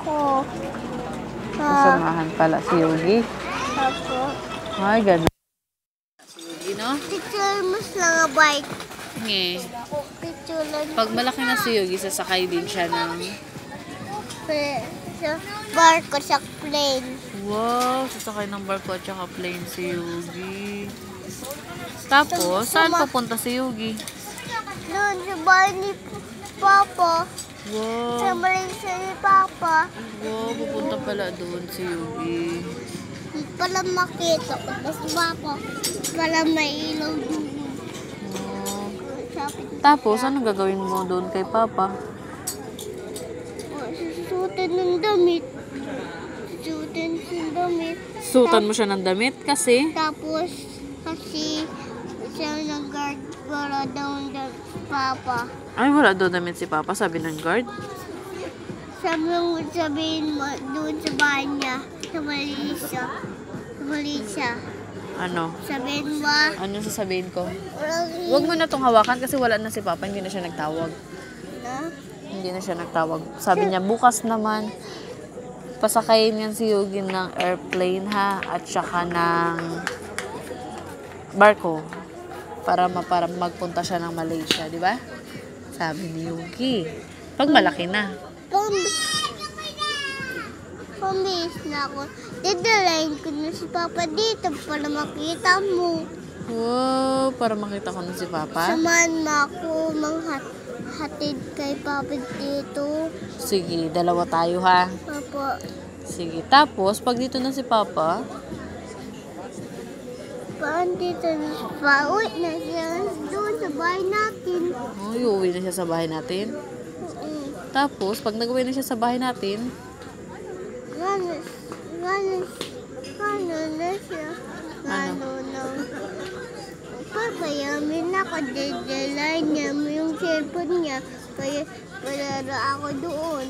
Ko. Kasamahan pala si Yugi. Apo. Ay, ganun. Si Yugi, no? Picture mas lang a bike. Nge. Picture lang. Pag malaki na si Yugi, sasakay din siya ng... Sa barko sa plane. Wow, sasakay ng barko at saka plane si Yugi. Tapos, saan pupunta si Yugi? Doon sa bahay ni Papa. Sa Wow. Malaysia ni Papa. Wow, pupunta pala doon si Yugi. Hindi pala makita ko. Basta Papa. Pala may ilaw doon. Wow. Sabi ko, Tapos, anong gagawin mo doon kay Papa? susutin ng damit. Susutin ng damit. Sutan mo siya ng damit kasi... Tapos, kasi siya nag-guard para daw ng Papa. Ay, wala doon damit si Papa, sabi ng guard. Sabihin mo doon sa bahay niya, sa Malaysia. Sa Malaysia. Ano? Sabihin mo, Ano sasabihin ko? Huwag mo na tong hawakan kasi wala na si Papa, hindi na siya nagtawag. na, Hindi na siya nagtawag. Sabi niya, bukas naman, pasakayin yan si Yugi ng airplane ha, at saka ng barko. Para magpunta siya ng Malaysia, di ba? Sabi ni Yugi. Pag malaki na. Pambis na ako. Didalayin ko na si Papa dito para makita mo. Wow, para makita ko na si Papa. Samahan mo ako hatid kay Papa dito. Sige, dalawa tayo ha. Papa, Sige, tapos pag dito na si Papa, paan dito na si Papa? Uy, na siya doon sa bahay natin. uuwi na siya sa bahay natin. Tapos, pag nag-uwi na siya sa bahay natin, Gano na siya. Gano na. Papayamin ako, dadalay niya mo yung cellphone niya. Kaya palaro ako doon.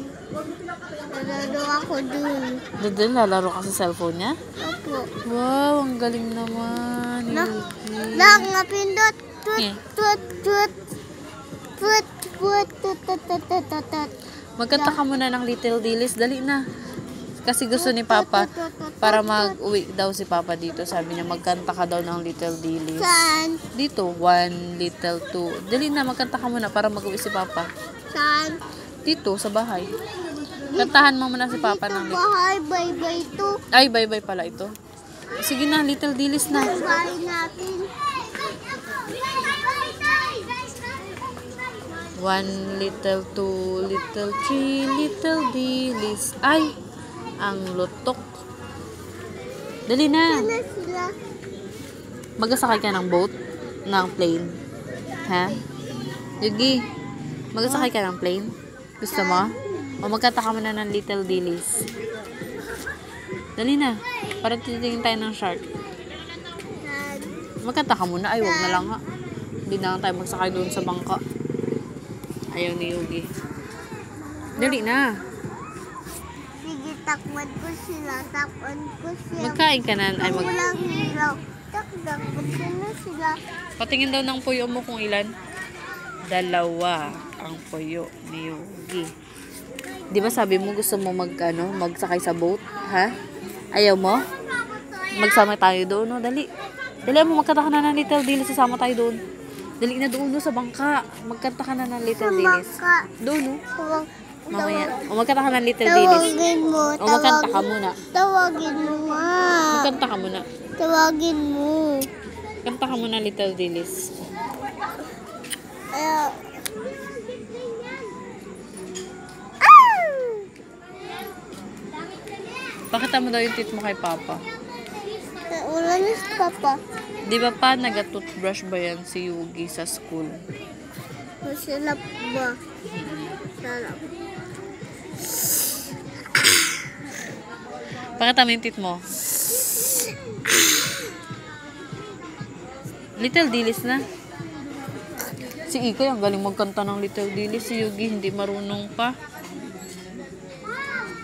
doon lalaro ka sa cellphone niya. Opo. Wow, ang galing naman. Na, Yugi. lang nga pindot. Eh. Tut. Magkanta ka muna ng Little Dilis. Dali na. Kasi gusto ni Papa, para mag-uwi daw si Papa dito. Sabi niya, magkanta ka daw ng Little Dilis. Saan? Dito, 1, little 2. Dali na, magkanta ka muna para mag-uwi si Papa. Saan? Dito, sa bahay. Kantahan mo muna si Papa ng Little... Bahay, bye-bye to. Ay, bye-bye pala ito. Sige na, Little Dilis na. Bahay natin. 1, little 2, little 3, little Dilis. Ay, ang lutok. Dali na. Ano sila? Magasakay ka ng boat? Ng plane? Ha? Yugi, magasakay ka ng plane? Gusto mo? O magkanta ka muna ng Little Dilis. Dali na. Para titingin tayo ng shark. Saan? Magkanta ka muna. Ay, wag na lang ha. Hindi na lang tayo magsakay doon sa bangka. Ayaw ni Yugi. Dali na. Sige, takpan ko sila. Magkain ka na. Ay, Walang ilaw. Takpan ko sila. Patingin daw ng puyo mo kung ilan. 2 ang puyo ni Yugi. Di ba sabi mo gusto mo magsakay sa boat? Ha? Ayaw mo? Magsama tayo doon, no? Dali. Dali mo, magkanta ka na ng Little Dilis. Sasama tayo doon. Dali na doon, no, sa bangka. Magkanta ka na ng Little Dilis. Doon, no? Mamaya. O magkanta ka ng Little Dilis. Tawagin mo. O magkanta ka muna. Tawagin mo nga. Magkanta ka muna. Tawagin mo. Kanta ka muna Little Dilis. Pakita mo daw yung teeth mo kay Papa. Wala na si Papa. Di ba pa nag-toothbrush ba yan si Yugi sa school? Masalap ba? Salap. Pakita mo yung teeth mo. Little Dilis na. Si Ikay ang galing magkanta ng Little Dilis. Si Yugi hindi marunong pa.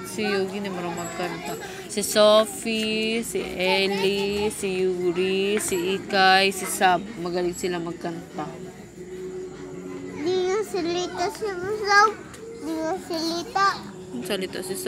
Si Yugi hindi marunong magkanta. Si Sophie, si Ellie, si Yuri, si Ikay, si Sab. Magaling sila magkanta. Di nga salita si Masaw. Di nga salita. Salita si Sab.